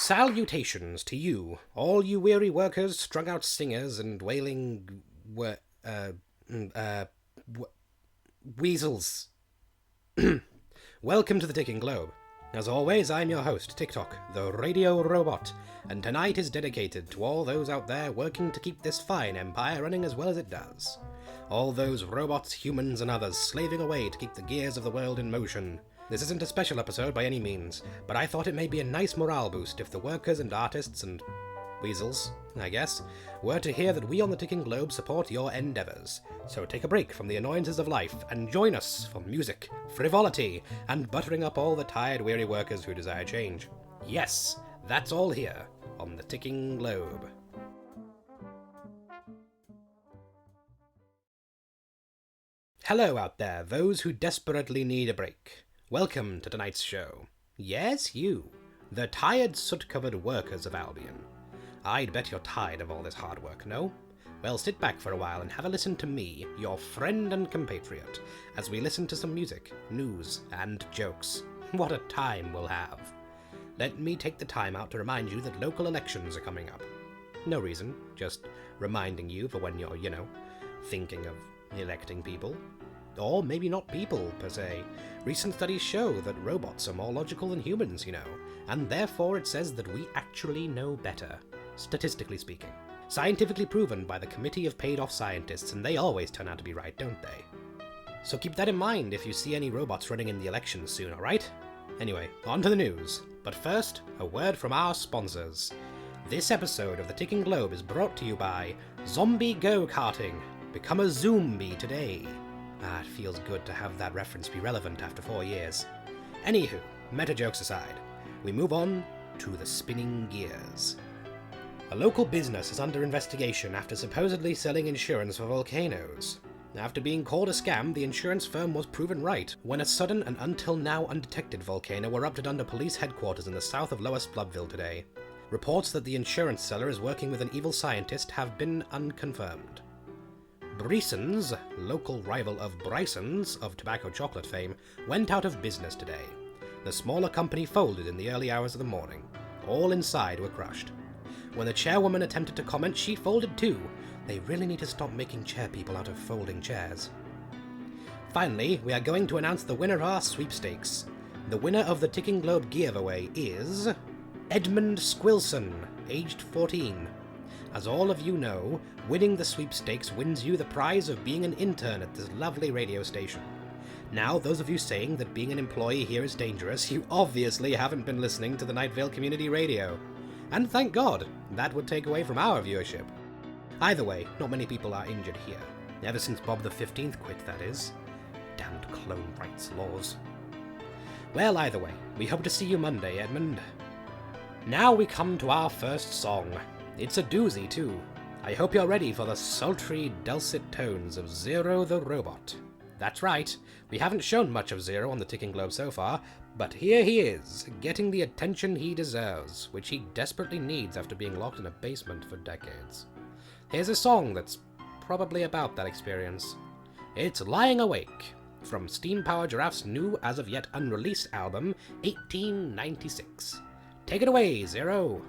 Salutations to you, all you weary workers, strung-out singers, and wailing... weasels. Welcome to the Ticking Globe. As always, I'm your host, Tick-Tock, the radio robot, and tonight is dedicated to all those out there working to keep this fine empire running as well as it does. All those robots, humans, and others slaving away to keep the gears of the world in motion. This isn't a special episode by any means, but I thought it may be a nice morale boost if the workers and artists and weasels, I guess, were to hear that we on the Ticking Globe support your endeavours. So take a break from the annoyances of life and join us for music, frivolity, and buttering up all the tired, weary workers who desire change. Yes, that's all here on the Ticking Globe. Hello out there, those who desperately need a break. Welcome to tonight's show. Yes, you, the tired, soot-covered workers of Albion. I'd bet you're tired of all this hard work, no? Well, sit back for a while and have a listen to me, your friend and compatriot, as we listen to some music, news, and jokes. What a time we'll have. Let me take the time out to remind you that local elections are coming up. No reason, just reminding you for when you're, thinking of electing people. Or maybe not people, per se. Recent studies show that robots are more logical than humans, and therefore it says that we actually know better, statistically speaking. Scientifically proven by the Committee of Paid-Off Scientists, and they always turn out to be right, don't they? So keep that in mind if you see any robots running in the elections soon, alright? Anyway, on to the news. But first, a word from our sponsors. This episode of the Ticking Globe is brought to you by Zombie Go-Karting. Become a Zombie today. It feels good to have that reference be relevant after 4 years. Anywho, meta jokes aside, we move on to the spinning gears. A local business is under investigation after supposedly selling insurance for volcanoes. After being called a scam, the insurance firm was proven right when a sudden and until now undetected volcano erupted under police headquarters in the south of Lower Splubville today. Reports that the insurance seller is working with an evil scientist have been unconfirmed. Bryson's, local rival of Bryson's of tobacco chocolate fame, went out of business today. The smaller company folded in the early hours of the morning. All inside were crushed. When the chairwoman attempted to comment, she folded too. They really need to stop making chair people out of folding chairs. Finally, we are going to announce the winner of our sweepstakes. The winner of the Ticking Globe giveaway is Edmund Squilson, aged 14. As all of you know, winning the sweepstakes wins you the prize of being an intern at this lovely radio station. Now, those of you saying that being an employee here is dangerous, you obviously haven't been listening to the Night Vale Community Radio. And thank God, that would take away from our viewership. Either way, not many people are injured here. Ever since Bob the 15th quit, that is. Damned clone rights laws. Well, either way, we hope to see you Monday, Edmund. Now we come to our first song. It's a doozy, too. I hope you're ready for the sultry, dulcet tones of Zero the Robot. That's right, we haven't shown much of Zero on the Ticking Globe so far, but here he is, getting the attention he deserves, which he desperately needs after being locked in a basement for decades. Here's a song that's probably about that experience. It's Lying Awake, from Steam Power Giraffe's new, as of yet unreleased album, 1896. Take it away, Zero!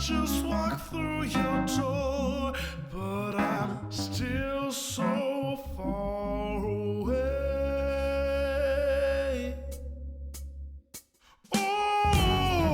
Just walk through your door, but I'm still so far away. Oh,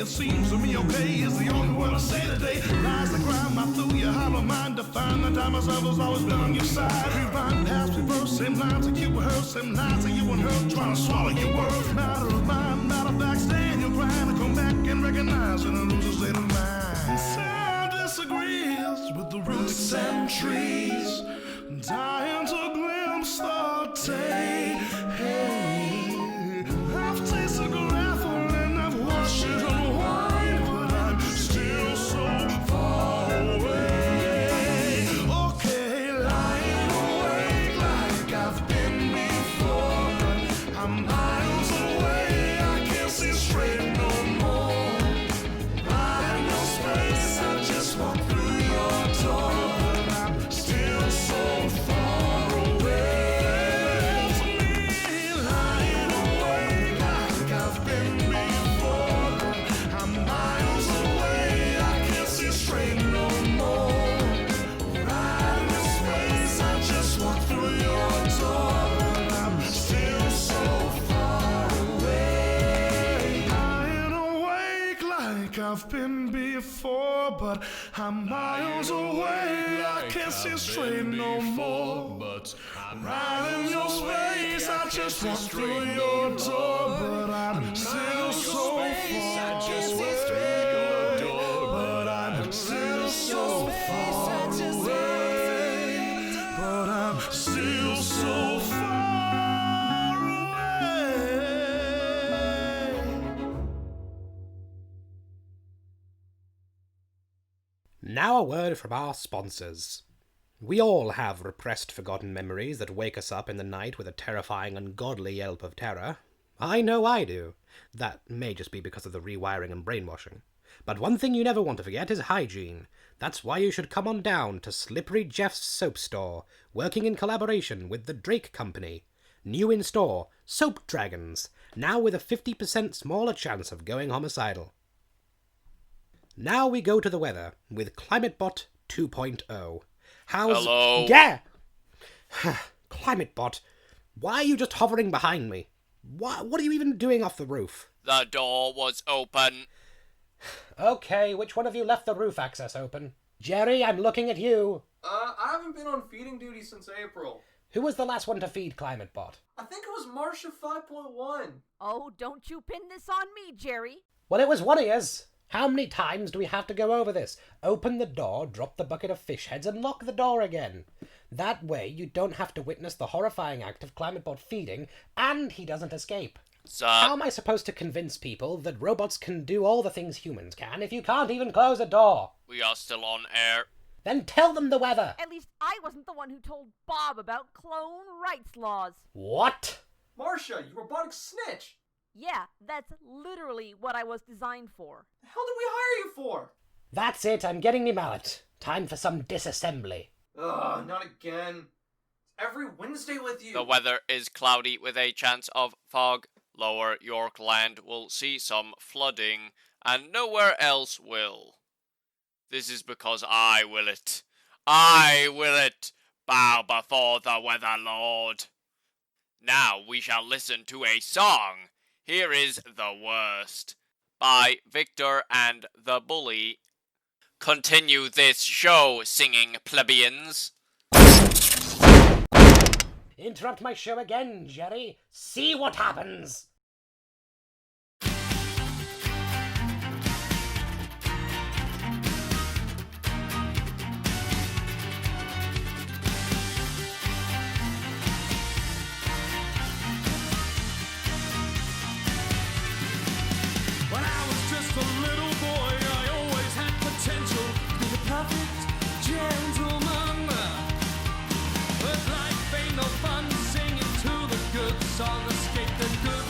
It seems to me okay is the only word I say today. Lies that grind my through your hollow mind to find the time myself has always been on your side. Rewind past, reverse, same lines that you rehearse, same lines that you and her trying to swallow your words. Matter of mind, matter of fact, stand your grind and come back and recognize in a loser state of mind. Sound disagrees with the roots and trees, dying to glimpse the day. Hey, I've tasted Giraffe and I've watched it unwind, but I'm still so far away. Okay, lying awake like I've been before, but I'm miles away. I can't see straight no more. Riding no space, I just walk through your door, but I'm still so far away. To me, lying awake like I've been before, but I'm miles away. I can't see straight no more. Riding no space, I just walk through your door, but I'm still so far away. Lying awake like I've been before, but I'm miles away. I can't see straight no more. But I'm riding your space. I just walk through your door, but I'm still so far away. But I'm still so far away. But I'm still so far away. Now a word from our sponsors. We all have repressed, forgotten memories that wake us up in the night with a terrifying, ungodly yelp of terror. I know I do. That may just be because of the rewiring and brainwashing. But one thing you never want to forget is hygiene. That's why you should come on down to Slippery Jeff's Soap Store, working in collaboration with the Drake Company. New in store, Soap Dragons, now with a 50% smaller chance of going homicidal. Now we go to the weather with ClimateBot 2.0. How's... Hello? Yeah! ClimateBot, why are you just hovering behind me? What are you even doing off the roof? The door was open. Okay, which one of you left the roof access open? Jerry, I'm looking at you. I haven't been on feeding duty since April. Who was the last one to feed ClimateBot? I think it was Marsha 5.1. Oh, don't you pin this on me, Jerry. Well, it was one of yours. How many times do we have to go over this? Open the door, drop the bucket of fish heads, and lock the door again. That way, you don't have to witness the horrifying act of ClimateBot feeding, and he doesn't escape. Sir, How am I supposed to convince people that robots can do all the things humans can if you can't even close a door? we are still on air. Then tell them the weather. At least I wasn't the one who told Bob about clone rights laws. What? Marsha, you robotic snitch! Yeah, that's literally what I was designed for. The hell did we hire you for? That's it, I'm getting me mallet. Time for some disassembly. Ugh, not again. It's every Wednesday with you. The weather is cloudy with a chance of fog. Lower Yorkland will see some flooding, and nowhere else will. This is because I will it. I will it. Bow before the weather lord. Now we shall listen to a song. Here is The Worst by Victor and the Bully. Continue this show, singing plebeians. Interrupt my show again, Jerry. See what happens. When I was just a little boy, I always had potential to be the perfect gentleman. But life ain't no fun singing to the good song, escape the good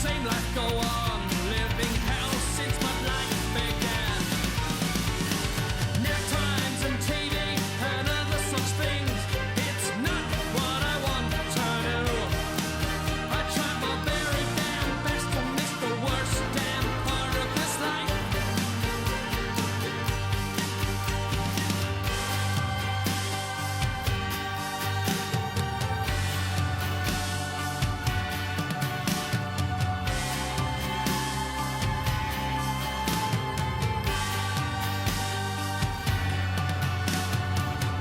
same life go on, living hell since my life began. Nap times and TV and other such things, it's not what I want to do. I tried my very damn best to miss the worst damn part of this life.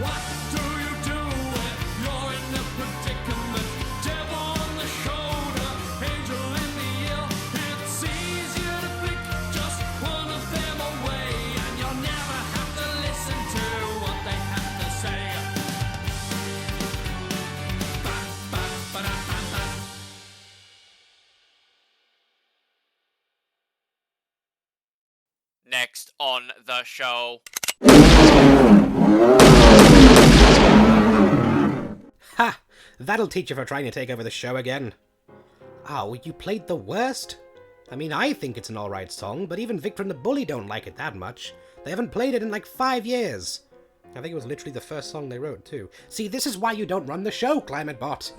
What do you do when you're in a predicament? Devil on the shoulder, angel in the ear. It's easier to pick just one of them away, and you'll never have to listen to what they have to say. Ba, ba, ba, da, ba, ba. Next on the show. Ha! That'll teach you for trying to take over the show again. Oh, you played the worst? I mean, I think it's an alright song, but even Victor and the Bully don't like it that much. They haven't played it in like 5 years. I think it was literally the first song they wrote, too. See, this is why you don't run the show, Climate Bot.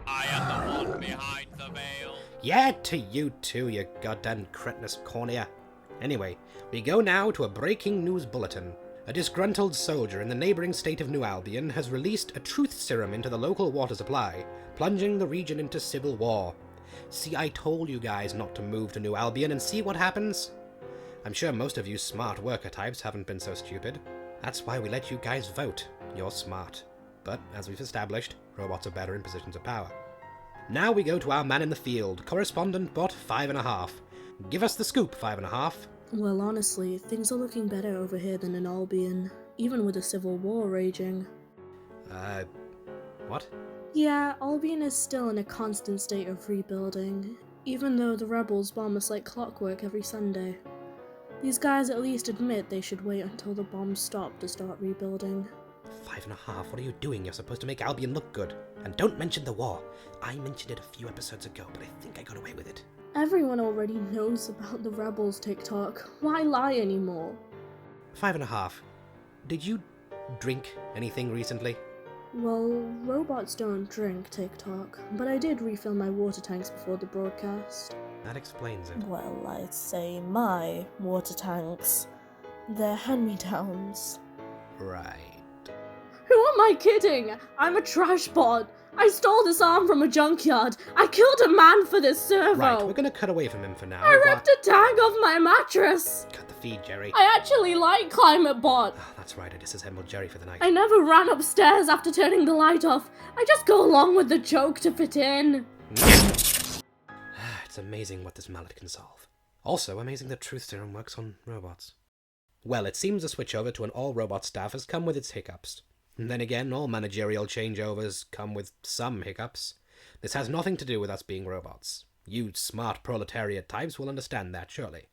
I am the one behind the veil. Yeah, to you too, you goddamn cretinous cornea. Anyway, we go now to a breaking news bulletin. A disgruntled soldier in the neighbouring state of New Albion has released a truth serum into the local water supply, plunging the region into civil war. See, I told you guys not to move to New Albion and see what happens. I'm sure most of you smart worker types haven't been so stupid. That's why we let you guys vote. You're smart. But, as we've established, robots are better in positions of power. Now we go to our man in the field, Correspondent Bot 5.5. Give us the scoop, 5.5. Well, honestly, things are looking better over here than in Albion, even with a civil war raging. What? Yeah, Albion is still in a constant state of rebuilding, even though the rebels bomb us like clockwork every Sunday. These guys at least admit they should wait until the bombs stop to start rebuilding. 5.5, what are you doing? You're supposed to make Albion look good. And don't mention the war. I mentioned it a few episodes ago, but I think I got away with it. Everyone already knows about the rebels, Tick-Tock. Why lie anymore? 5.5. Did you drink anything recently? Well, robots don't drink, Tick-Tock, but I did refill my water tanks before the broadcast. That explains it. Well, I'd say my water tanks. They're hand-me-downs. Right. Who am I kidding? I'm a trash bot. I stole this arm from a junkyard. I killed a man for this servo. Right, we're gonna cut away from him for now. I ripped a tag off my mattress. Cut the feed, Jerry. I actually like Climate Bot. Oh, that's right, I disassembled Jerry for the night. I never ran upstairs after turning the light off. I just go along with the joke to fit in. It's amazing what this mallet can solve. Also, amazing that Truth Serum works on robots. Well, it seems the switch over to an all-robot staff has come with its hiccups. And then again, all managerial changeovers come with some hiccups. This has nothing to do with us being robots. You smart proletariat types will understand that, surely.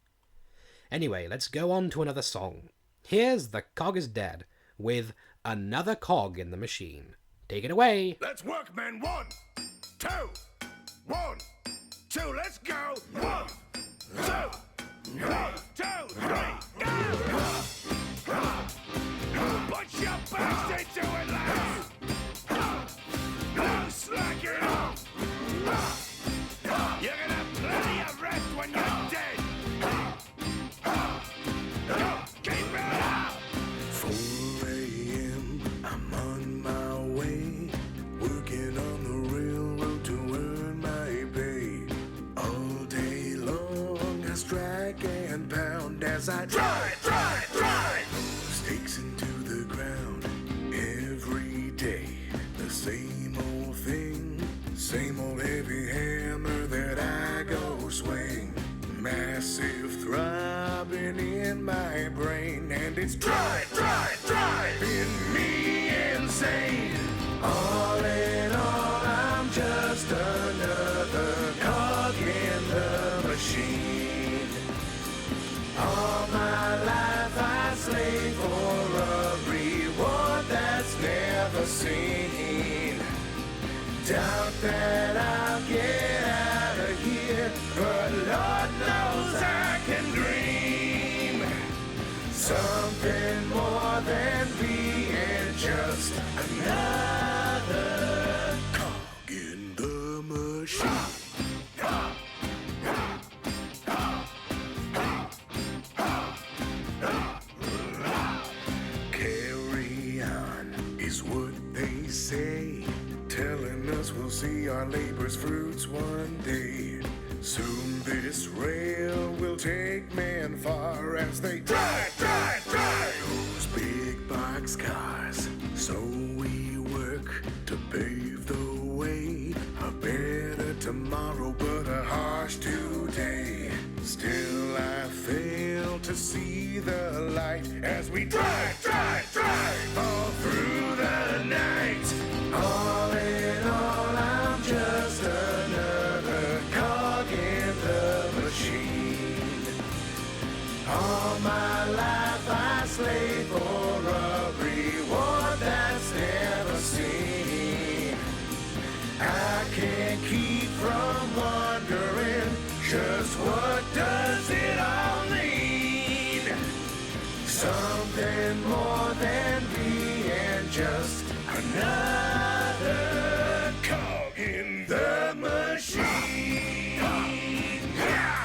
Anyway, let's go on to another song. Here's The Cog is Dead, with Another Cog in the Machine. Take it away! Let's work, men. 1, 2, 1, 2, let's go. 1, 2, 1, 2, 3, go! Put your best into it, lads! No slacking off! You're gonna have plenty of rest when you're dead! Keep it up! 4 a.m., I'm on my way, working on the railroad to earn my pay. All day long I strike and pound as I drive! Stakes into the ground every day. The same old thing, same old heavy hammer that I go swing. Massive throbbing in my brain, and it's driving me insane. All in all, I'm just another cog in the machine. All my life I slave for a reward that's never seen. Doubt that I'll get out of here Carry on is what they say, telling us we'll see our labor's fruits one day. Soon this rail will take man far as they drive those big box cars. So we work to pave the way, a better tomorrow but a harsh today. Still I fail to see the light as we drive all through the night. All in all, I'm just another cog in the machine. All my life I slave for a reward that's never seen. I can't keep from wondering just what does it all mean? Something more than being just another cog in the machine. Yeah!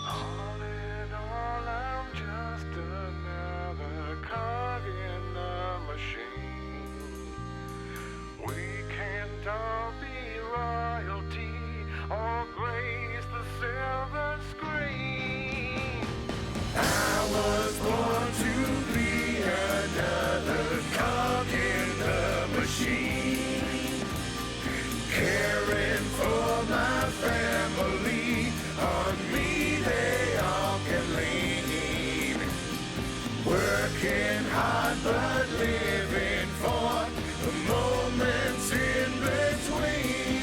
All in all, I'm just another cog in the machine. We can't all be royalty or grace the silver screen. I was born to be another cog in the machine, caring for my family. On me they all can lean, working hard but living for the moments in between.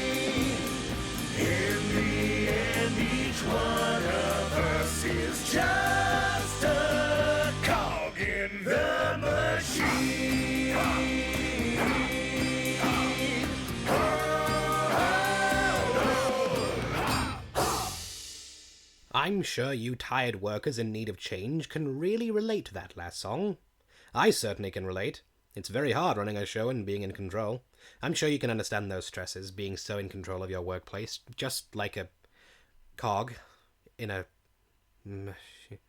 In the end, each one of us is just a cog in the machine. I'm sure you tired workers in need of change can really relate to that last song. I certainly can relate. It's very hard running a show and being in control. I'm sure you can understand those stresses, being so in control of your workplace, just like a cog in a machine.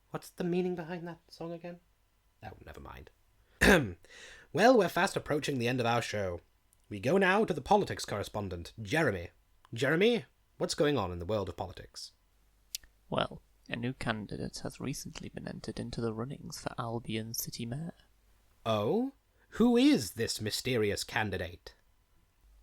What's the meaning behind that song again? Oh, never mind. Well, we're fast approaching the end of our show. We go now to the politics correspondent, Jeremy. Jeremy, what's going on in the world of politics? Well, a new candidate has recently been entered into the runnings for Albion City Mayor. Oh? Who is this mysterious candidate?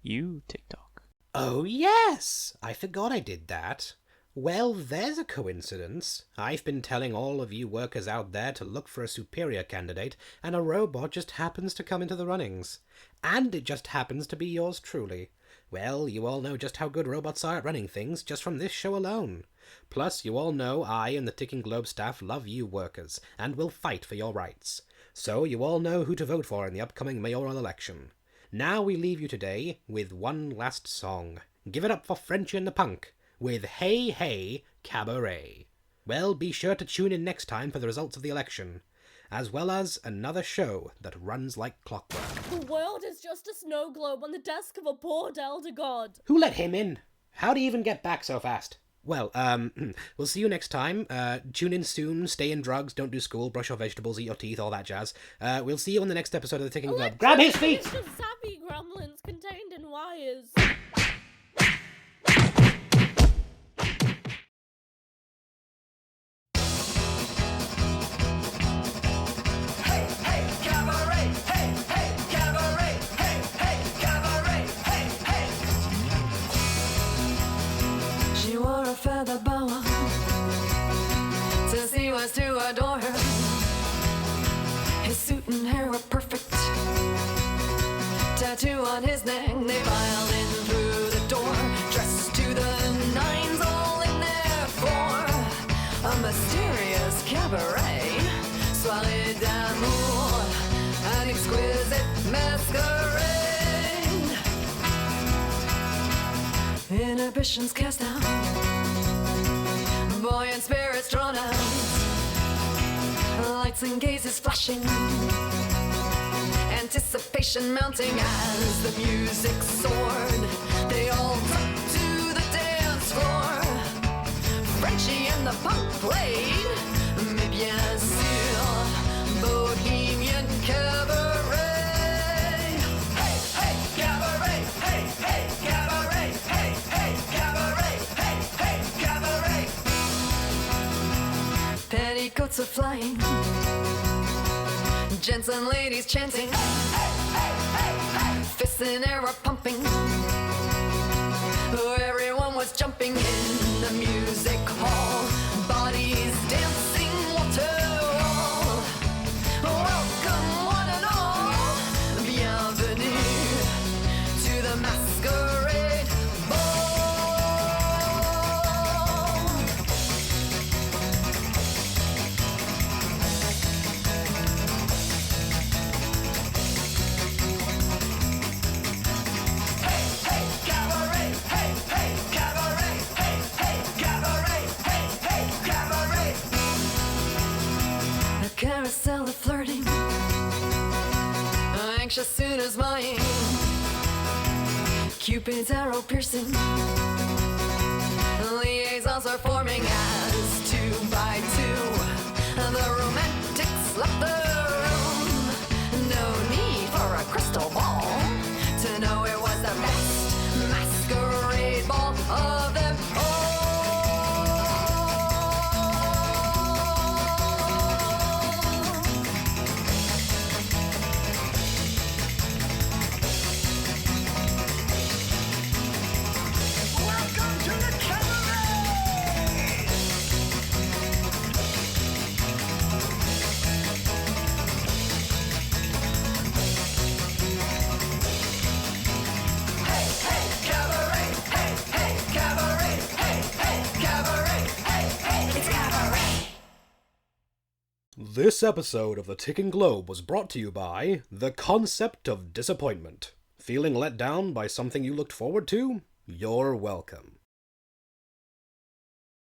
You, Tick-Tock. Oh, yes! I forgot I did that. Well, there's a coincidence. I've been telling all of you workers out there to look for a superior candidate, and a robot just happens to come into the runnings. And it just happens to be yours truly. Well, you all know just how good robots are at running things, just from this show alone. Plus, you all know I and the Ticking Globe staff love you workers, and will fight for your rights. So you all know who to vote for in the upcoming mayoral election. Now we leave you today with one last song. Give it up for Frenchy and the Punk, with Hey Hey Cabaret. Well, be sure to tune in next time for the results of the election, as well as another show that runs like clockwork. The world is just a snow globe on the desk of a bored elder god. Who let him in? How'd he even get back so fast? Well, we'll see you next time. Tune in soon, stay in drugs, don't do school, brush your vegetables, eat your teeth, all that jazz. We'll see you on the next episode of The Ticking Globe. Grab his feet! Just sappy gremlins contained in wires. Feather boa to see was to adore her. His suit and hair were perfect, tattoo on his neck. They filed in through the door, dressed to the nines, all in there for a mysterious cabaret. Soirée d'amour, an exquisite masquerade. Inhibitions cast out, buoyant spirits drawn out, lights and gazes flashing, anticipation mounting as the music soared. They all took to the dance floor. Frenchy and the punk played, mais bien sûr, Bohemian Cabaret. Hey, hey, cabaret, hey, hey, cabaret, hey, hey, cabaret, hey, hey, cabaret. Petticoats are flying, gents and ladies chanting, hey, hey, hey, hey, hey. Fists in air are pumping, everyone was jumping in the music hall, bodies dancing water-all. Welcome one and all, bienvenue to the masquerade ball. Hey, hey, cabaret, hey, hey, cabaret, hey, hey, cabaret, hey, hey, cabaret. A carousel of flirting, anxious soon as mine. Cupid's arrow piercing, liaisons are forming as two by two. The romantics left the room. No need for a crystal ball to know it was the best masquerade ball of them all. Welcome to the cabaret. Hey, hey, cabaret, hey, hey, cabaret, hey, hey, cabaret, hey, hey, it's cabaret. This episode of The Ticking Globe was brought to you by the concept of disappointment. Feeling let down by something you looked forward to? You're welcome.